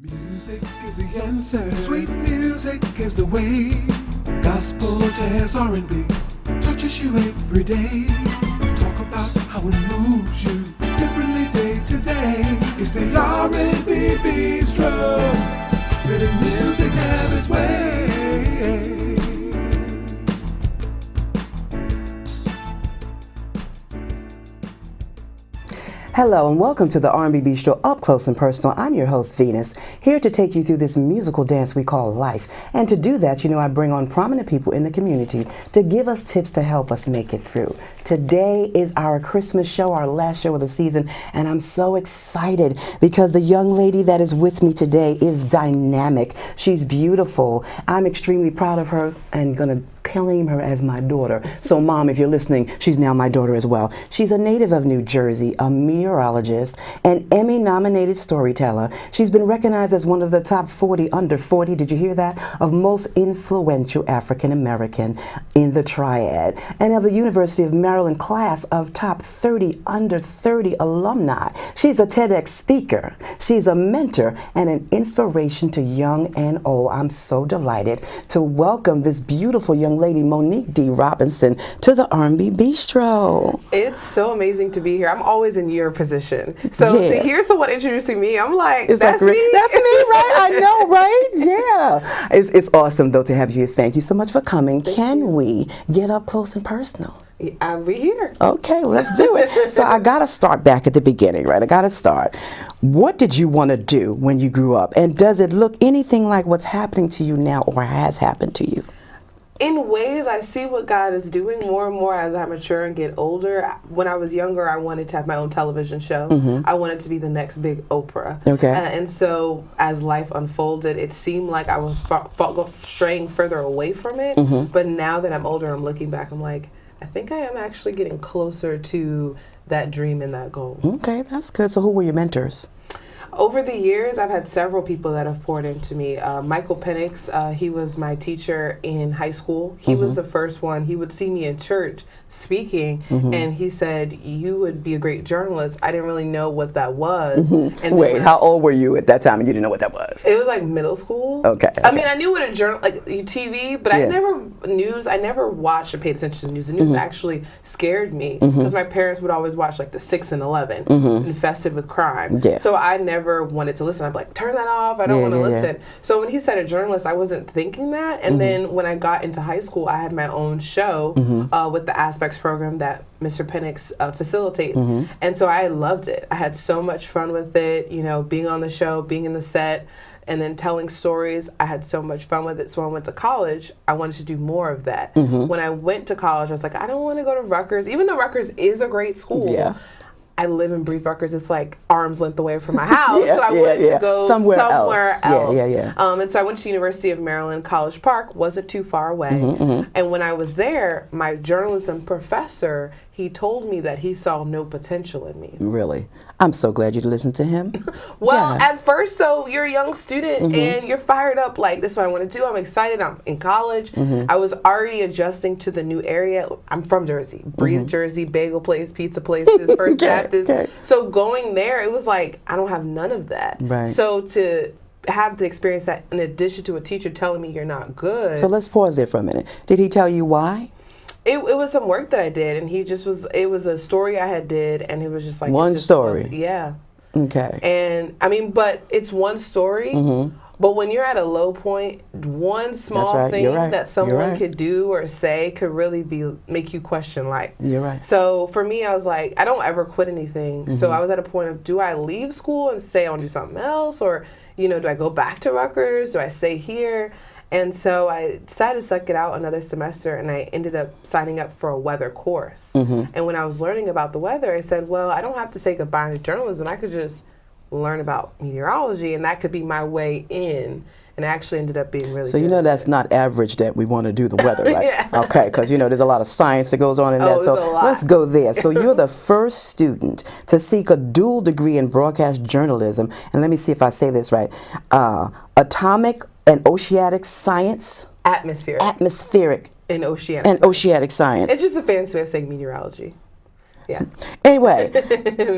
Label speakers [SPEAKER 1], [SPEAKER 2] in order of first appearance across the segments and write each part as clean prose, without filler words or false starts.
[SPEAKER 1] Music is the answer. Sweet music is the way. Gospel, jazz, R&B touches you every day. Talk about how it moves you differently day to day. It's the R&B Bistro. Letting music have its way.
[SPEAKER 2] Hello and welcome to the R&B Bistro Up Close and Personal. I'm your host, Venus, here to take you through this musical dance we call life. And to do that, I bring on prominent people in the community to give us tips to help us make it through. Today is our Christmas show, our last show of the season, and I'm so excited because the young lady that is with me today is dynamic. She's beautiful. I'm extremely proud of her and gonna claim her as my daughter. So Mom, if you're listening, she's now my daughter as well. She's a native of New Jersey, a meteorologist, an Emmy nominated storyteller. She's been recognized as one of the top 40 under 40, did you hear that, of most influential African American in the Triad, and of the University of Maryland class of top 30 under 30 alumni. She's a TEDx speaker. She's a mentor and an inspiration to young and old. I'm so delighted to welcome this beautiful young lady, Monique D. Robinson, to the R&B Bistro.
[SPEAKER 3] It's so amazing to be here. I'm always in your position. So to hear someone introducing me, I'm like, that's me.
[SPEAKER 2] That's me, right? I know, right? Yeah. It's awesome, though, to have you. Thank you so much for coming. Can we get up close and personal?
[SPEAKER 3] I'll be here.
[SPEAKER 2] Okay, let's do it. So I got to start back at the beginning, right? I got to start. What did you want to do when you grew up? And does it look anything like what's happening to you now or has happened to you?
[SPEAKER 3] In ways, I see what God is doing more and more as I mature and get older. When I was younger, I wanted to have my own television show. Mm-hmm. I wanted to be the next big Oprah.
[SPEAKER 2] Okay.
[SPEAKER 3] And so as life unfolded, it seemed like I was straying further away from it. Mm-hmm. But now that I'm older, I'm looking back, I'm like, I think I am actually getting closer to that dream and that goal.
[SPEAKER 2] Okay, that's good. So who were your mentors?
[SPEAKER 3] Over the years, I've had several people that have poured into me. Michael Penix, he was my teacher in high school. He was the first one. He would see me in church speaking, and he said, you would be a great journalist. I didn't really know what that was. And
[SPEAKER 2] wait, how old were you at that time and you didn't know what that was?
[SPEAKER 3] It was like middle school.
[SPEAKER 2] Okay.
[SPEAKER 3] I mean, I knew what a journal, like TV, but I never watched or paid attention to the news. The news actually scared me because my parents would always watch like the 6 and 11, infested with crime. Yeah. So I never wanted to listen. I'm like, turn that off. I don't want to listen. So when he said a journalist, I wasn't thinking that. And then when I got into high school, I had my own show with the Aspects program that Mr. Penix facilitates. And so I loved it. I had so much fun with it, being on the show, being in the set, and then telling stories. I had so much fun with it. So when I went to college, I wanted to do more of that. When I went to college, I was like, I don't want to go to Rutgers. Even though Rutgers is a great school, I live and breathe Rutgers. It's like arm's length away from my house. So I wanted to go somewhere else. And so I went to University of Maryland, College Park. Wasn't too far away. And when I was there, my journalism professor, he told me that he saw no potential in me.
[SPEAKER 2] Really? I'm so glad you listened to him.
[SPEAKER 3] Well, at first, though, you're a young student and you're fired up. Like, this is what I want to do. I'm excited. I'm in college. I was already adjusting to the new area. I'm from Jersey. Breathe Jersey, bagel place, pizza places, First Baptist. So going there, it was like, I don't have none of that. Right. So to have the experience that in addition to a teacher telling me you're not good.
[SPEAKER 2] So let's pause there for a minute. Did he tell you why?
[SPEAKER 3] It was some work that I did, and it was a story I had did, and it was just like...
[SPEAKER 2] One story?
[SPEAKER 3] Yeah.
[SPEAKER 2] Okay.
[SPEAKER 3] And, I mean, but it's one story, but when you're at a low point, one small thing that someone could do or say could really make you question life.
[SPEAKER 2] You're right.
[SPEAKER 3] So for me, I was like, I don't ever quit anything. So I was at a point of, do I leave school and say I want to do something else? Or, do I go back to Rutgers? Do I stay here? And so I decided to suck it out another semester, and I ended up signing up for a weather course. And when I was learning about the weather, I said, well, I don't have to say goodbye to journalism. I could just learn about meteorology, and that could be my way in. And it actually ended up being really good.
[SPEAKER 2] So that's not average that we want to do the weather, right? Okay, because there's a lot of science that goes on in that. So let's go there. So you're the first student to seek a dual degree in broadcast journalism. And let me see if I say this right. Atomic and oceanic science?
[SPEAKER 3] Atmospheric.
[SPEAKER 2] Atmospheric.
[SPEAKER 3] And oceanic
[SPEAKER 2] science. It's
[SPEAKER 3] just a fancy way of saying meteorology. Yeah.
[SPEAKER 2] Anyway,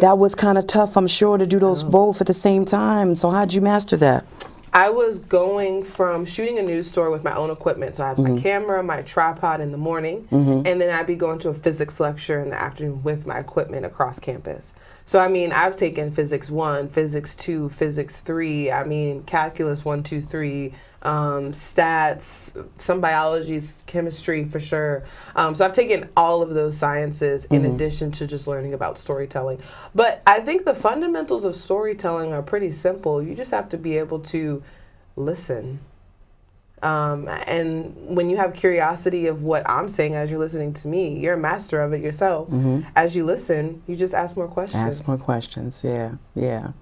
[SPEAKER 2] that was kind of tough, I'm sure, to do those both at the same time. So how'd you master that?
[SPEAKER 3] I was going from shooting a news story with my own equipment. So I had my camera, my tripod in the morning, and then I'd be going to a physics lecture in the afternoon with my equipment across campus. So, I mean, I've taken Physics 1, Physics 2, Physics 3, I mean, Calculus 1, 2, 3, stats, some biology, chemistry for sure. So I've taken all of those sciences in addition to just learning about storytelling. But I think the fundamentals of storytelling are pretty simple. You just have to be able to listen. And when you have curiosity of what I'm saying as you're listening to me, you're a master of it yourself. As you listen, you just ask more questions.
[SPEAKER 2] Ask more questions, yeah.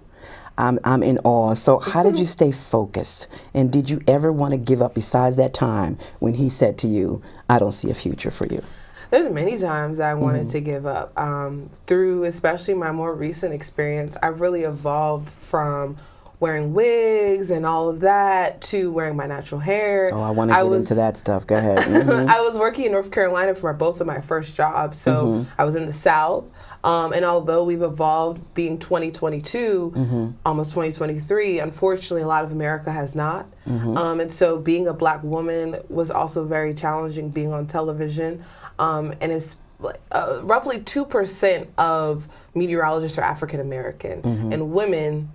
[SPEAKER 2] I'm in awe. So how did you stay focused? And did you ever want to give up besides that time when he said to you, I don't see a future for you?
[SPEAKER 3] There's many times I wanted to give up. Through especially my more recent experience, I've really evolved from wearing wigs and all of that to wearing my natural hair.
[SPEAKER 2] Oh, I want to get into that stuff. Go ahead.
[SPEAKER 3] I was working in North Carolina for both of my first jobs. So I was in the South. And although we've evolved being 2022, almost 2023, unfortunately, a lot of America has not. And so being a black woman was also very challenging being on television. And it's roughly 2% of meteorologists are African American. And women,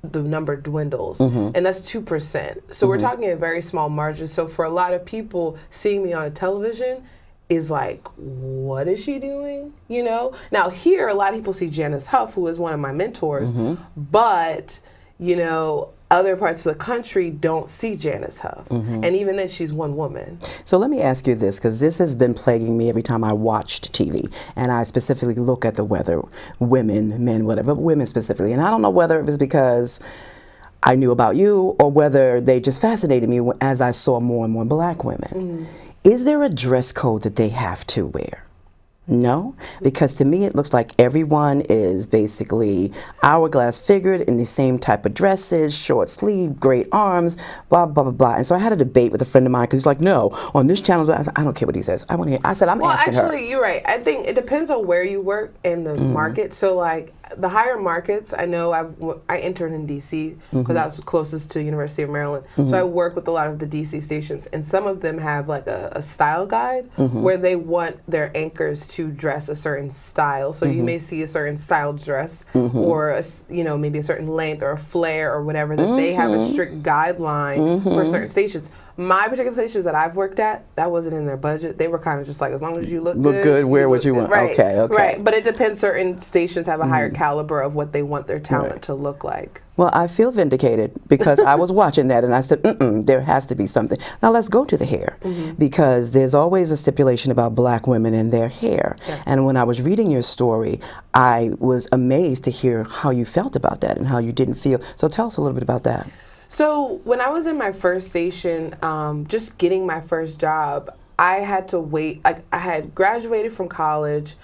[SPEAKER 3] the number dwindles, and that's 2%. So we're talking a very small margin. So for a lot of people, seeing me on a television is like, what is she doing? You know? Now here, a lot of people see Janice Huff, who is one of my mentors, but, you know, other parts of the country don't see Janice Huff. And even then, she's one woman.
[SPEAKER 2] So let me ask you this, because this has been plaguing me every time I watched TV. And I specifically look at the weather, women, men, whatever, but women specifically. And I don't know whether it was because I knew about you or whether they just fascinated me as I saw more and more black women. Is there a dress code that they have to wear? No, because to me it looks like everyone is basically hourglass figured in the same type of dresses, short sleeve, great arms, blah, blah, blah, blah. And so I had a debate with a friend of mine because he's like, no, on this channel, I don't care what he says. I want to hear. I said, I'm asking her.
[SPEAKER 3] Well, actually, you're right. I think it depends on where you work in the market. So like the higher markets, I know I interned in DC because that was closest to University of Maryland. So I work with a lot of the DC stations, and some of them have like a style guide where they want their anchors to dress a certain style. So you may see a certain style dress or maybe a certain length or a flare or whatever, that they have a strict guideline for certain stations. My particular stations that I've worked at, that wasn't in their budget. They were kind of just like, as long as you look good,
[SPEAKER 2] wear what you want.
[SPEAKER 3] Right,
[SPEAKER 2] Okay.
[SPEAKER 3] right. But it depends. Certain stations have a higher caliber of what they want their talent to look like.
[SPEAKER 2] Well, I feel vindicated because I was watching that and I said, there has to be something. Now let's go to the hair, because there's always a stipulation about black women and their hair. Yeah. And when I was reading your story, I was amazed to hear how you felt about that and how you didn't feel. So tell us a little bit about that.
[SPEAKER 3] So when I was in my first station, just getting my first job, I had to wait. Like, I had graduated from college.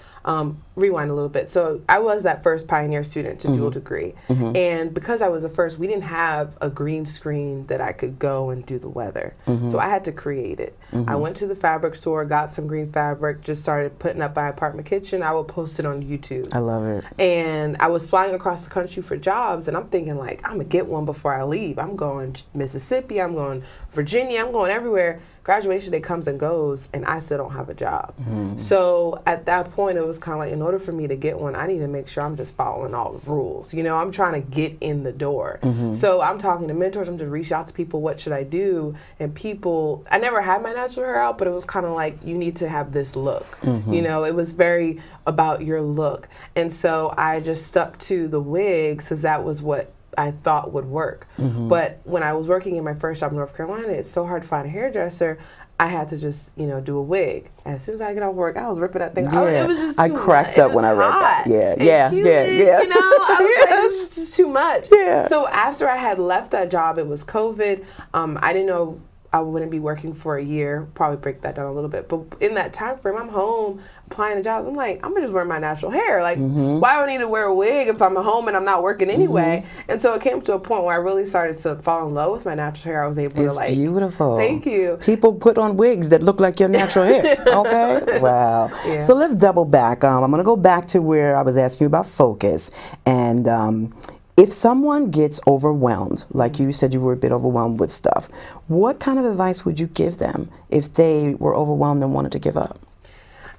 [SPEAKER 3] Rewind a little bit. So I was that first pioneer student to dual degree. And because I was the first, we didn't have a green screen that I could go and do the weather. So I had to create it. I went to the fabric store, got some green fabric, just started putting up my apartment kitchen. I would post it on YouTube.
[SPEAKER 2] I love it.
[SPEAKER 3] And I was flying across the country for jobs, and I'm thinking, like, I'm going to get one before I leave. I'm going Mississippi, I'm going Virginia, I'm going everywhere. Graduation day comes and goes, and I still don't have a job. So at that point, it was kind of like, in order for me to get one, I need to make sure I'm just following all the rules. You know, I'm trying to get in the door. So I'm talking to mentors. I'm just reaching out to people, what should I do? And people, I never had my natural hair out, but it was kind of like, you need to have this look. You know, it was very about your look. And so I just stuck to the wigs because that was what I thought would work. But when I was working in my first job in North Carolina, it's so hard to find a hairdresser. I had to just, do a wig. And as soon as I get off work, I was ripping that thing.
[SPEAKER 2] Yeah.
[SPEAKER 3] It was just too
[SPEAKER 2] I cracked up when I read that. Yeah.
[SPEAKER 3] Humid, I was like, this is just too much.
[SPEAKER 2] Yeah.
[SPEAKER 3] So after I had left that job, it was COVID. I didn't know I wouldn't be working for a year, probably break that down a little bit. But in that time frame, I'm home applying to jobs. I'm like, I'm gonna just wear my natural hair. Like, why do I need to wear a wig if I'm at home and I'm not working anyway? And so it came to a point where I really started to fall in love with my natural hair. I was able to like,
[SPEAKER 2] beautiful.
[SPEAKER 3] Thank you.
[SPEAKER 2] People put on wigs that look like your natural hair. Okay. Wow.
[SPEAKER 3] Yeah.
[SPEAKER 2] So let's double back. I'm gonna go back to where I was asking you about focus and. If someone gets overwhelmed, like you said you were a bit overwhelmed with stuff, what kind of advice would you give them if they were overwhelmed and wanted to give up?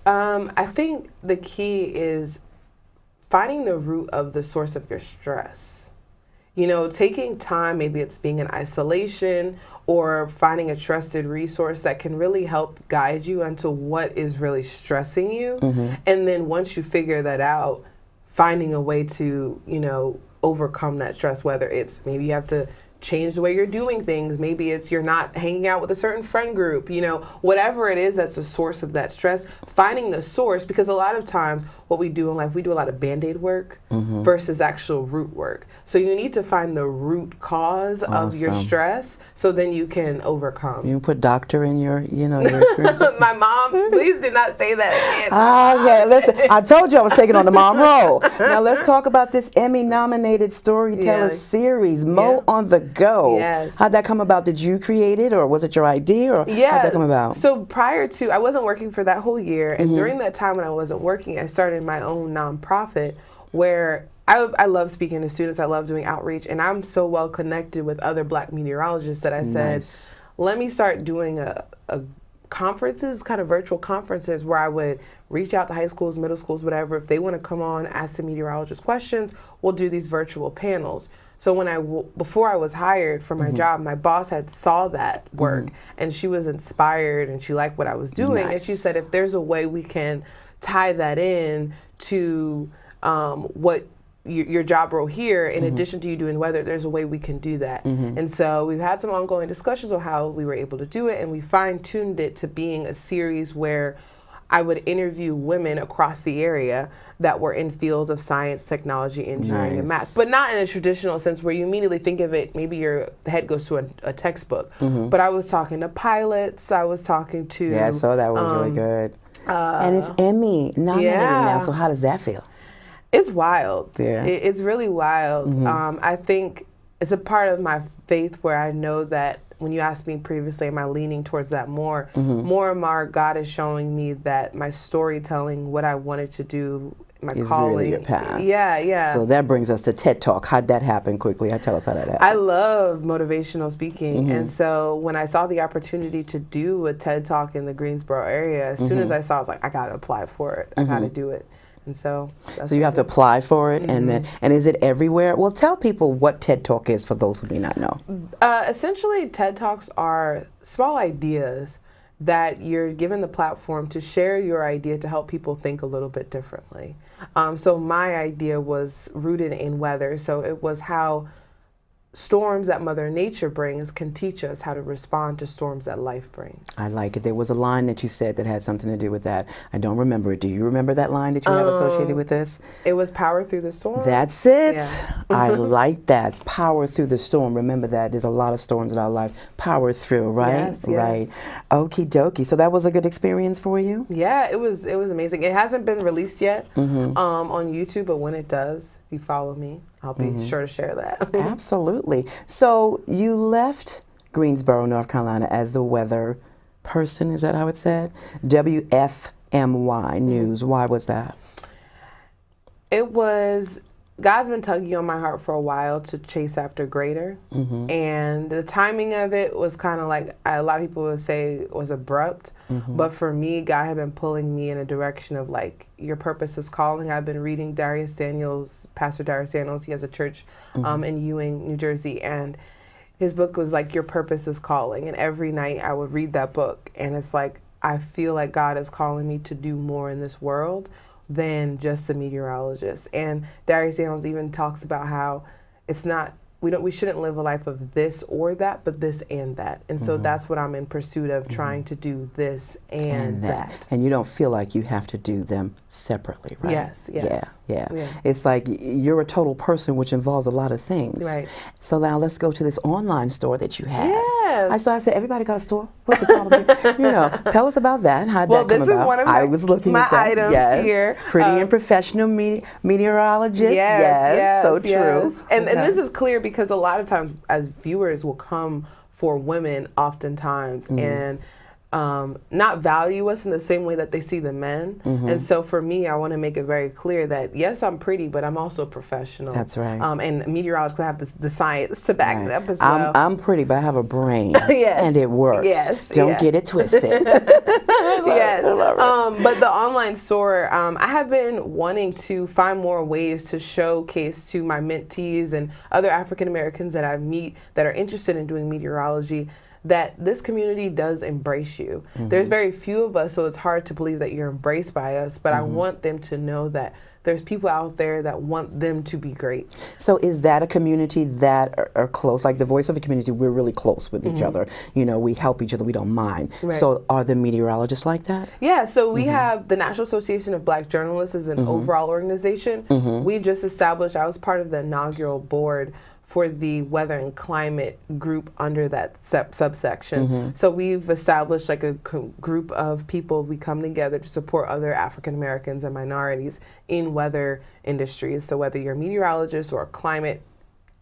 [SPEAKER 3] I think the key is finding the root of the source of your stress. You know, taking time, maybe it's being in isolation or finding a trusted resource that can really help guide you into what is really stressing you. And then once you figure that out, finding a way to, you know, overcome that stress, whether it's maybe you have to change the way you're doing things, maybe it's you're not hanging out with a certain friend group, you know, whatever it is that's the source of that stress, finding the source, because a lot of times what we do in life, we do a lot of band-aid work versus actual root work. So you need to find the root cause of your stress so then you can overcome.
[SPEAKER 2] You put doctor in your, you know, your experience.
[SPEAKER 3] My mom, please do not say that again.
[SPEAKER 2] Okay, listen, I told you I was taking on the mom role. Now let's talk about this Emmy-nominated Storyteller series, Mo on the Go.
[SPEAKER 3] Yes.
[SPEAKER 2] How'd that come about? Did you create it, or was it your idea, or how'd that come about?
[SPEAKER 3] So prior to, I wasn't working for that whole year, and during that time when I wasn't working, I started my own nonprofit where I love speaking to students. I love doing outreach, and I'm so well connected with other Black meteorologists that I said, let me start doing a conferences, kind of virtual conferences where I would reach out to high schools, middle schools, whatever. If they want to come on, ask the meteorologist questions, we'll do these virtual panels. So before I was hired for my job, my boss had saw that work and she was inspired and she liked what I was doing. And she said, if there's a way we can tie that in to what your job role here, in addition to you doing weather, there's a way we can do that. And so we've had some ongoing discussions on how we were able to do it, and we fine-tuned it to being a series where I would interview women across the area that were in fields of science, technology, engineering, and math, but not in a traditional sense where you immediately think of it, maybe your head goes to a textbook. But I was talking to pilots, I was talking to...
[SPEAKER 2] Yeah, I saw that was really good. And it's Emmy nominated now, so how does that feel?
[SPEAKER 3] It's wild.
[SPEAKER 2] Yeah.
[SPEAKER 3] It's really wild. I think it's a part of my faith where I know that when you asked me previously, am I leaning towards that more? More and more, God is showing me that my storytelling, what I wanted to do, my calling.
[SPEAKER 2] Really your path.
[SPEAKER 3] Yeah.
[SPEAKER 2] So that brings us to TED Talk. How'd that happen quickly? Tell us how that happened.
[SPEAKER 3] I love motivational speaking. And so when I saw the opportunity to do a TED Talk in the Greensboro area, as soon as I saw it, I was like, I got to apply for it. I got to do it. And so
[SPEAKER 2] you have to apply for it, and is it everywhere? Well, tell people what TED Talk is for those who may not know.
[SPEAKER 3] Essentially, TED Talks are small ideas that you're given the platform to share your idea to help people think a little bit differently. So my idea was rooted in weather. So it was how storms that Mother Nature brings can teach us how to respond to storms that life brings.
[SPEAKER 2] I like it. There was a line that you said that had something to do with that. I don't remember it. Do you remember that line that you have associated with this?
[SPEAKER 3] It was power through the storm.
[SPEAKER 2] That's it.
[SPEAKER 3] Yeah.
[SPEAKER 2] I like that. Power through the storm. Remember that. There's a lot of storms in our life. Power through, right?
[SPEAKER 3] Yes.
[SPEAKER 2] Right. Okie dokie. So that was a good experience for you?
[SPEAKER 3] Yeah, it was amazing. It hasn't been released yet on YouTube, but when it does, if you follow me, I'll be sure to share that.
[SPEAKER 2] Absolutely. So you left Greensboro, North Carolina as the weather person, is that how it's said? WFMY News. Why was that?
[SPEAKER 3] It was, God's been tugging on my heart for a while to chase after greater. And the timing of it was kind of like, a lot of people would say it was abrupt. But for me, God had been pulling me in a direction of like, your purpose is calling. I've been reading Pastor Darius Daniels. He has a church in Ewing, New Jersey. And his book was like, Your Purpose is Calling. And every night I would read that book. And it's like, I feel like God is calling me to do more in this world than just a meteorologist. And Darius Daniels even talks about how it's not, we shouldn't live a life of this or that, but this and that. And so that's what I'm in pursuit of, trying to do this and that.
[SPEAKER 2] And you don't feel like you have to do them separately, right?
[SPEAKER 3] Yes.
[SPEAKER 2] Yeah. It's like you're a total person, which involves a lot of things.
[SPEAKER 3] Right.
[SPEAKER 2] So now let's go to this online store that you have. I said, everybody got a store. What's the problem? Tell us about that. How'd that come about?
[SPEAKER 3] This is one of
[SPEAKER 2] I was looking
[SPEAKER 3] my
[SPEAKER 2] at that.
[SPEAKER 3] items here.
[SPEAKER 2] Pretty and professional meteorologist. Yes, so true.
[SPEAKER 3] And this is clear because a lot of times as viewers will come for women oftentimes and not value us in the same way that they see the men. And so for me, I want to make it very clear that yes, I'm pretty, but I'm also professional.
[SPEAKER 2] That's right.
[SPEAKER 3] And meteorologists have the science to back it up as well.
[SPEAKER 2] I'm pretty, but I have a brain.
[SPEAKER 3] Yes.
[SPEAKER 2] And it works.
[SPEAKER 3] Yes.
[SPEAKER 2] Don't get it twisted.
[SPEAKER 3] Yes. But the online store, I have been wanting to find more ways to showcase to my mentees and other African Americans that I meet that are interested in doing meteorology that this community does embrace you. There's very few of us, so it's hard to believe that you're embraced by us, but I want them to know that there's people out there that want them to be great.
[SPEAKER 2] So is that a community that are close? Like the voice of a community, we're really close with each other. We help each other, we don't mind.
[SPEAKER 3] Right.
[SPEAKER 2] So are the meteorologists like that?
[SPEAKER 3] Yeah, so we have the National Association of Black Journalists as an overall organization. We just established, I was part of the inaugural board for the weather and climate group under that subsection. So we've established like a group of people. We come together to support other African Americans and minorities in weather industries. So whether you're a meteorologist or a climate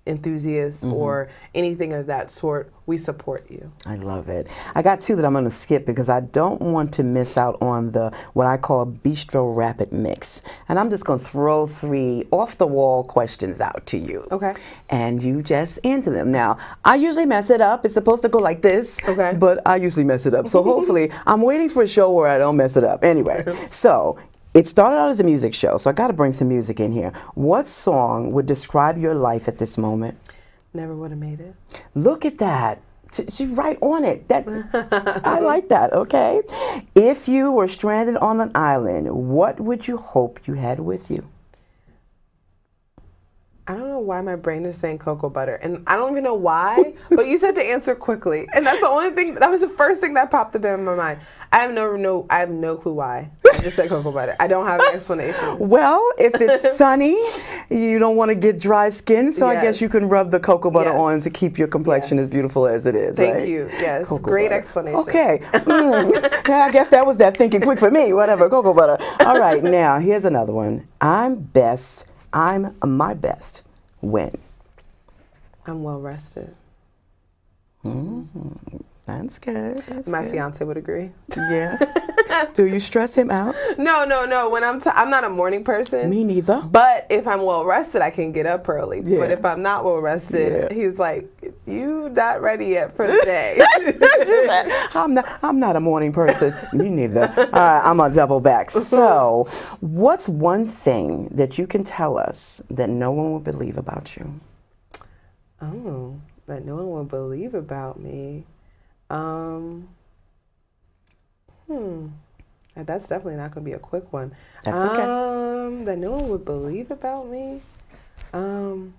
[SPEAKER 3] enthusiast or anything of that sort, we support you.
[SPEAKER 2] I love it. I got two that I'm going to skip because I don't want to miss out on the what I call a Bistro Rapid Mix. And I'm just going to throw 3 off-the-wall questions out to you.
[SPEAKER 3] Okay.
[SPEAKER 2] And you just answer them. Now, I usually mess it up. It's supposed to go like this, but I usually mess it up. So hopefully, I'm waiting for a show where I don't mess it up. Anyway, so it started out as a music show, so I got to bring some music in here. What song would describe your life at this moment?
[SPEAKER 3] Never would have made it.
[SPEAKER 2] Look at that. She's right on it. I like that, okay? If you were stranded on an island, what would you hope you had with you?
[SPEAKER 3] I don't know why my brain is saying cocoa butter, and I don't even know why, but you said to answer quickly, and that's the only thing, that was the first thing that popped up in my mind. I have no clue why. I just said cocoa butter. I don't have an explanation.
[SPEAKER 2] Well, if it's sunny, you don't want to get dry skin, so I guess you can rub the cocoa butter on to keep your complexion as beautiful as it is, right?
[SPEAKER 3] Thank you. Yes.
[SPEAKER 2] Cocoa
[SPEAKER 3] Great
[SPEAKER 2] butter.
[SPEAKER 3] explanation.
[SPEAKER 2] Okay. Yeah, I guess that was that thinking quick for me. Whatever, cocoa butter. All right, now here's another one. I'm my best when?
[SPEAKER 3] I'm well rested.
[SPEAKER 2] That's good.
[SPEAKER 3] My fiance would agree.
[SPEAKER 2] Yeah. Do you stress him out?
[SPEAKER 3] No. When I'm not a morning person.
[SPEAKER 2] Me neither.
[SPEAKER 3] But if I'm well rested, I can get up early. Yeah. But if I'm not well rested, he's like, "You not ready yet for the day?"
[SPEAKER 2] I'm not a morning person. Me neither. All right, I'm gonna double back. So, what's one thing that you can tell us that no one will believe about you?
[SPEAKER 3] Oh, that no one will believe about me. That's definitely not going to be a quick one.
[SPEAKER 2] That's okay.
[SPEAKER 3] That no one would believe about me. And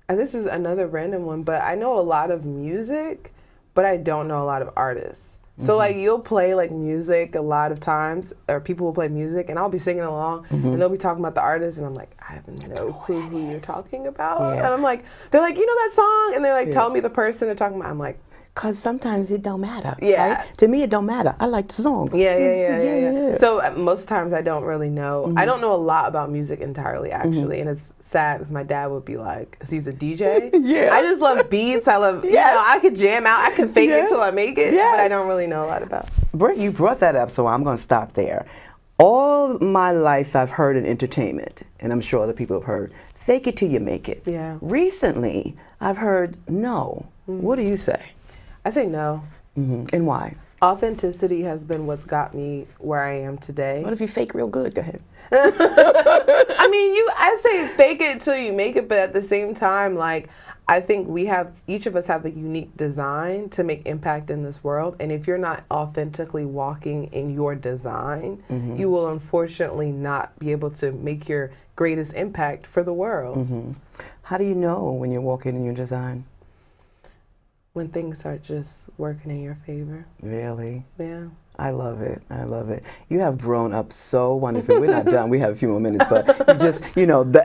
[SPEAKER 3] this is another random one, but I know a lot of music, but I don't know a lot of artists. So like you'll play like music a lot of times, or people will play music, and I'll be singing along, and they'll be talking about the artist, and I'm like, I have no clue who you're talking about. Yeah. And I'm like, they're like, you know that song, and they're like, tell me the person they're talking about. I'm like,
[SPEAKER 2] because sometimes it don't matter.
[SPEAKER 3] Yeah.
[SPEAKER 2] Right? To me, it don't matter. I like the song.
[SPEAKER 3] Yeah. So most times I don't really know. I don't know a lot about music entirely, actually. And it's sad because my dad would be like, because he's a DJ. I just love beats. I love, I could jam out. I can fake it till I make it. But I don't really know a lot about it.
[SPEAKER 2] You brought that up, so I'm going to stop there. All my life I've heard in entertainment, and I'm sure other people have heard, fake it till you make it.
[SPEAKER 3] Yeah.
[SPEAKER 2] Recently, I've heard no. What do you say?
[SPEAKER 3] I say no.
[SPEAKER 2] And why?
[SPEAKER 3] Authenticity has been what's got me where I am today.
[SPEAKER 2] What if you fake real good? Go ahead.
[SPEAKER 3] I say fake it till you make it, but at the same time, like, I think each of us have a unique design to make impact in this world. And if you're not authentically walking in your design, you will unfortunately not be able to make your greatest impact for the world.
[SPEAKER 2] How do you know when you're walking in your design?
[SPEAKER 3] When things start just working in your favor.
[SPEAKER 2] Really?
[SPEAKER 3] Yeah.
[SPEAKER 2] I love it. I love it. You have grown up so wonderfully. We're not done. We have a few more minutes, but you just,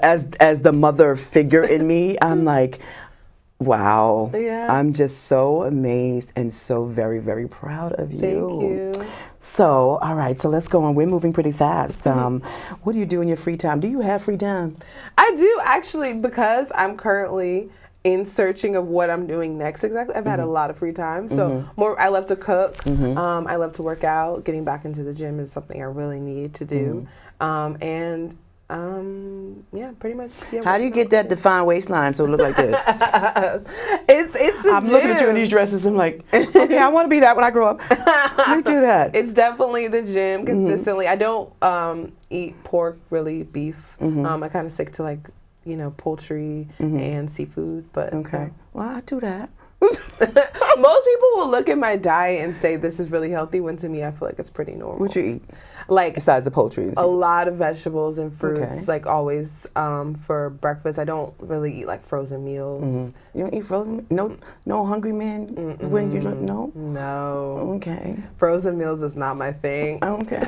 [SPEAKER 2] as the mother figure in me, I'm like, Wow.
[SPEAKER 3] Yeah.
[SPEAKER 2] I'm just so amazed and so very, very proud of you.
[SPEAKER 3] Thank you.
[SPEAKER 2] So, all right, so let's go on. We're moving pretty fast. What do you do in your free time? Do you have free time?
[SPEAKER 3] I do, actually, because I'm currently in searching of what I'm doing next exactly. I've had a lot of free time. So I love to cook. I love to work out. Getting back into the gym is something I really need to do. Yeah, pretty much. Yeah,
[SPEAKER 2] how do you get that defined waistline so it look like this?
[SPEAKER 3] It's
[SPEAKER 2] I'm looking at you in these dresses. I'm like, okay, I want to be that when I grow up. How do you do that?
[SPEAKER 3] It's definitely the gym consistently. I don't eat pork, really, beef. I kind of stick to like, poultry and seafood. But
[SPEAKER 2] okay, well, I do that.
[SPEAKER 3] Most people will look at my diet and say this is really healthy, when to me I feel like it's pretty normal.
[SPEAKER 2] What you eat?
[SPEAKER 3] Like,
[SPEAKER 2] besides the poultry?
[SPEAKER 3] A lot of vegetables and fruits,
[SPEAKER 2] okay.
[SPEAKER 3] like always for breakfast. I don't really eat like frozen meals.
[SPEAKER 2] You don't eat frozen? No hungry man when you don't know?
[SPEAKER 3] No.
[SPEAKER 2] Okay.
[SPEAKER 3] Frozen meals is not my thing.
[SPEAKER 2] Okay.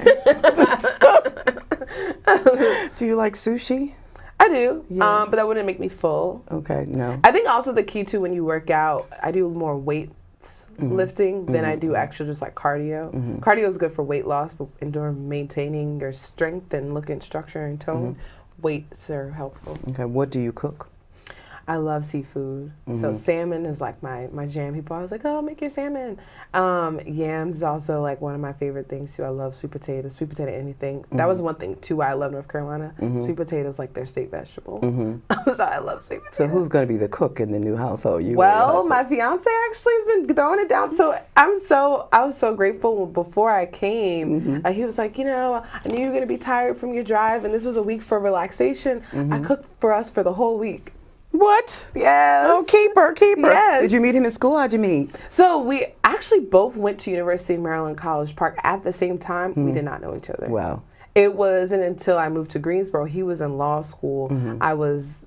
[SPEAKER 2] Do you like sushi?
[SPEAKER 3] I do,
[SPEAKER 2] yeah.
[SPEAKER 3] But that wouldn't make me full.
[SPEAKER 2] Okay, no.
[SPEAKER 3] I think also the key to when you work out, I do more weights lifting than I do actual just like cardio. Cardio is good for weight loss, but in maintaining your strength and looking at structure and tone, weights are helpful.
[SPEAKER 2] Okay, what do you cook?
[SPEAKER 3] I love seafood. So salmon is like my jam. People always like, oh, make your salmon. Yams is also like one of my favorite things too. I love sweet potato anything. That was one thing too why I love North Carolina. Sweet potato is like their state vegetable. So I love sweet potato.
[SPEAKER 2] So who's going to be the cook in the new household? You?
[SPEAKER 3] Well, my fiance actually has been throwing it down. So I was so grateful before I came. He was like, I knew you were going to be tired from your drive, and this was a week for relaxation. I cooked for us for the whole week.
[SPEAKER 2] What?
[SPEAKER 3] Yes.
[SPEAKER 2] Oh, keeper.
[SPEAKER 3] Yes.
[SPEAKER 2] Did you meet him in school? How'd you meet?
[SPEAKER 3] So we actually both went to University of Maryland College Park at the same time. We did not know each other.
[SPEAKER 2] Wow.
[SPEAKER 3] It wasn't until I moved to Greensboro, he was in law school, I was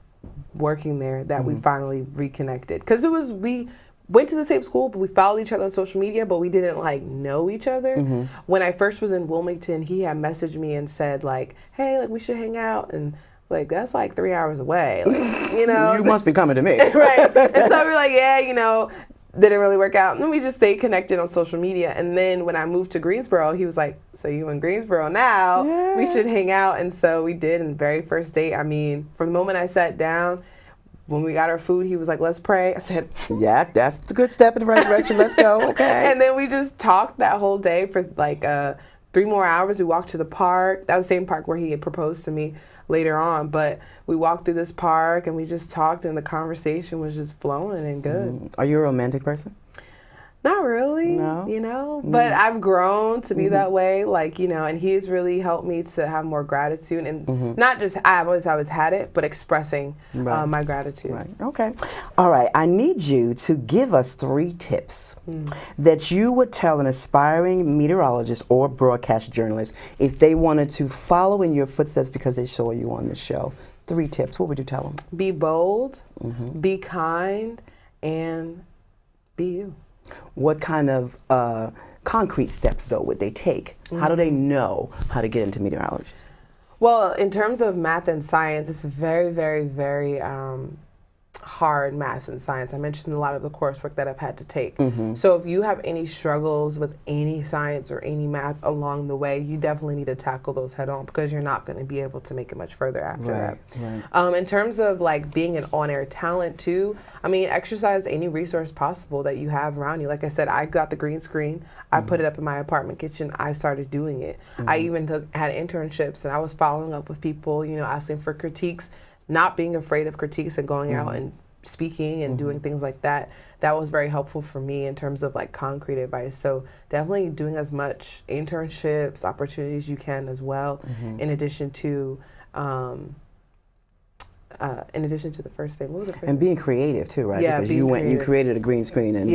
[SPEAKER 3] working there, that we finally reconnected. Because we went to the same school, but we followed each other on social media, but we didn't like know each other. When I first was in Wilmington, he had messaged me and said like, hey, like we should hang out, and like, that's like 3 hours away, like,
[SPEAKER 2] You must be coming to me.
[SPEAKER 3] Right. And so we were like, yeah, didn't really work out. And then we just stayed connected on social media. And then when I moved to Greensboro, he was like, so you in Greensboro now, we should hang out. And so we did. And the very first date, I mean, from the moment I sat down, when we got our food, he was like, let's pray. I said,
[SPEAKER 2] yeah, that's a good step in the right direction. Let's go. Okay.
[SPEAKER 3] And then we just talked that whole day for like 3 more hours. We walked to the park. That was the same park where he had proposed to me later on. But we walked through this park and we just talked, and the conversation was just flowing and good.
[SPEAKER 2] Are you a romantic person?
[SPEAKER 3] Not really,
[SPEAKER 2] No?
[SPEAKER 3] But I've grown to be that way, like, and he's really helped me to have more gratitude, and not just I've always had it, but expressing my gratitude.
[SPEAKER 2] Right. Okay. All right. I need you to give us 3 tips that you would tell an aspiring meteorologist or broadcast journalist if they wanted to follow in your footsteps because they saw you on the show. 3 tips. What would you tell them?
[SPEAKER 3] Be bold, be kind, and be you.
[SPEAKER 2] What kind of concrete steps, though, would they take? How do they know how to get into meteorology?
[SPEAKER 3] Well, in terms of math and science, it's very, very, very hard math and science. I mentioned a lot of the coursework that I've had to take. So if you have any struggles with any science or any math along the way, you definitely need to tackle those head on, because you're not going to be able to make it much further after that. In terms of like being an on-air talent too, I mean, exercise any resource possible that you have around you. Like I said, I got the green screen. I put it up in my apartment kitchen. I started doing it. I even had internships, and I was following up with people, asking for critiques, not being afraid of critiques, and going out and speaking and doing things like that. That was very helpful for me in terms of like concrete advice. So definitely doing as much internships, opportunities you can as well, in addition to the first thing. What was the first
[SPEAKER 2] And being creative too, right?
[SPEAKER 3] Yeah,
[SPEAKER 2] because
[SPEAKER 3] being
[SPEAKER 2] you created a green screen, and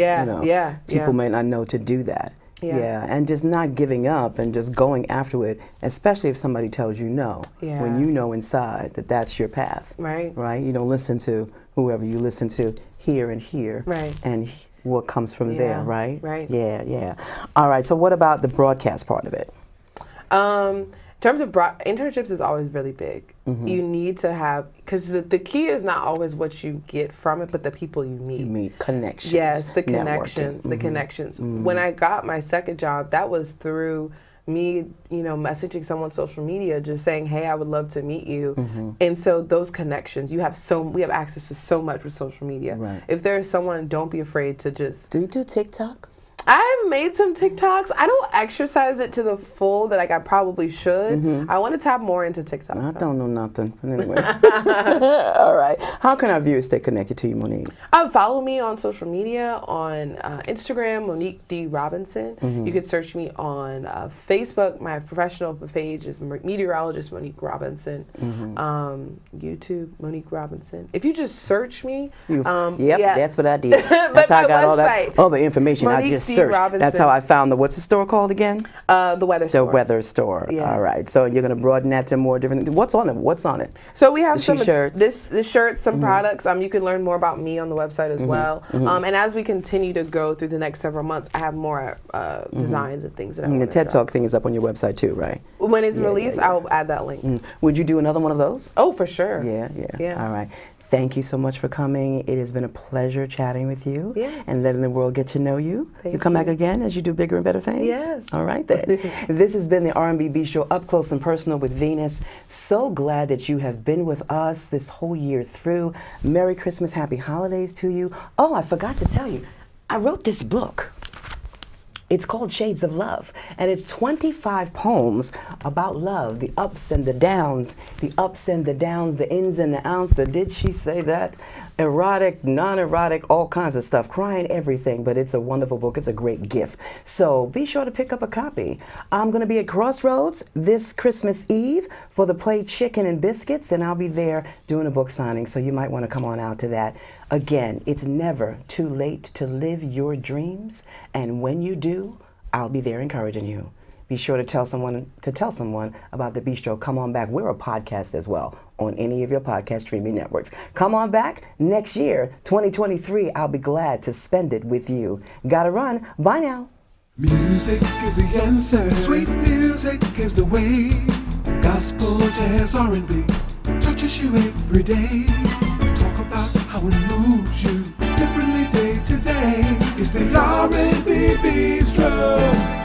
[SPEAKER 2] people may not know to do that. Yeah, and just not giving up and just going after it, especially if somebody tells you no.
[SPEAKER 3] Yeah.
[SPEAKER 2] When you know inside that that's your path.
[SPEAKER 3] Right.
[SPEAKER 2] Right? You don't listen to whoever you listen to here and here.
[SPEAKER 3] Right.
[SPEAKER 2] And what comes from there, right?
[SPEAKER 3] Right.
[SPEAKER 2] Yeah. All right, so what about the broadcast part of it?
[SPEAKER 3] In terms of internships is always really big. You need to have, because the key is not always what you get from it, but the people you meet.
[SPEAKER 2] You meet connections.
[SPEAKER 3] Yes, the connections. The connections. When I got my second job, that was through me, messaging someone on social media, just saying, "Hey, I would love to meet you." And so those connections, we have access to so much with social media.
[SPEAKER 2] Right.
[SPEAKER 3] If there's someone, don't be afraid to just.
[SPEAKER 2] Do you do TikTok?
[SPEAKER 3] I've made some TikToks. I don't exercise it to the full that I probably should. I want to tap more into TikTok.
[SPEAKER 2] I don't know nothing. But anyway. All right. How can our viewers stay connected to you, Monique?
[SPEAKER 3] Follow me on social media on Instagram, Monique D. Robinson. You can search me on Facebook. My professional page is Meteorologist Monique Robinson. YouTube, Monique Robinson. If you just search me.
[SPEAKER 2] That's what I did. That's how I got all the information. Monique I just searched. Robinson. That's how I found what's the store called again?
[SPEAKER 3] The Weather Store.
[SPEAKER 2] The Weather Store. Yes. All right. So you're going to broaden that to more different things. What's on it? What's on it?
[SPEAKER 3] So we have some
[SPEAKER 2] shirts.
[SPEAKER 3] The shirts, some products. You can learn more about me on the website as well. And as we continue to go through the next several months, I have more designs and things that I want to
[SPEAKER 2] The TED Talk thing is up on your website too, right?
[SPEAKER 3] When it's released, I'll add that link.
[SPEAKER 2] Would you do another one of those?
[SPEAKER 3] Oh, for sure.
[SPEAKER 2] Yeah. All right. Thank you so much for coming. It has been a pleasure chatting with you and letting the world get to know you. You come back again as you do bigger and better things?
[SPEAKER 3] Yes.
[SPEAKER 2] All right then. This has been the R&B Bistro Up Close and Personal with Venus. So glad that you have been with us this whole year through. Merry Christmas, Happy Holidays to you. Oh, I forgot to tell you, I wrote this book. It's called Shades of Love, and it's 25 poems about love, the ups and the downs, the ins and the outs, the did she say that, erotic, non-erotic, all kinds of stuff, crying, everything, but it's a wonderful book. It's a great gift. So be sure to pick up a copy. I'm going to be at Crossroads this Christmas Eve for the play Chicken and Biscuits, and I'll be there doing a book signing, so you might want to come on out to that. Again, it's never too late to live your dreams, and when you do, I'll be there encouraging you. Be sure to tell someone about the Bistro. Come on back. We're a podcast as well on any of your podcast streaming networks. Come on back next year, 2023. I'll be glad to spend it with you. Gotta run. Bye now.
[SPEAKER 1] Music is the answer. Sweet music is the way. Gospel, jazz, R&B touches you every day. Talk about how it moves you differently day to day. It's the R&B Bistro.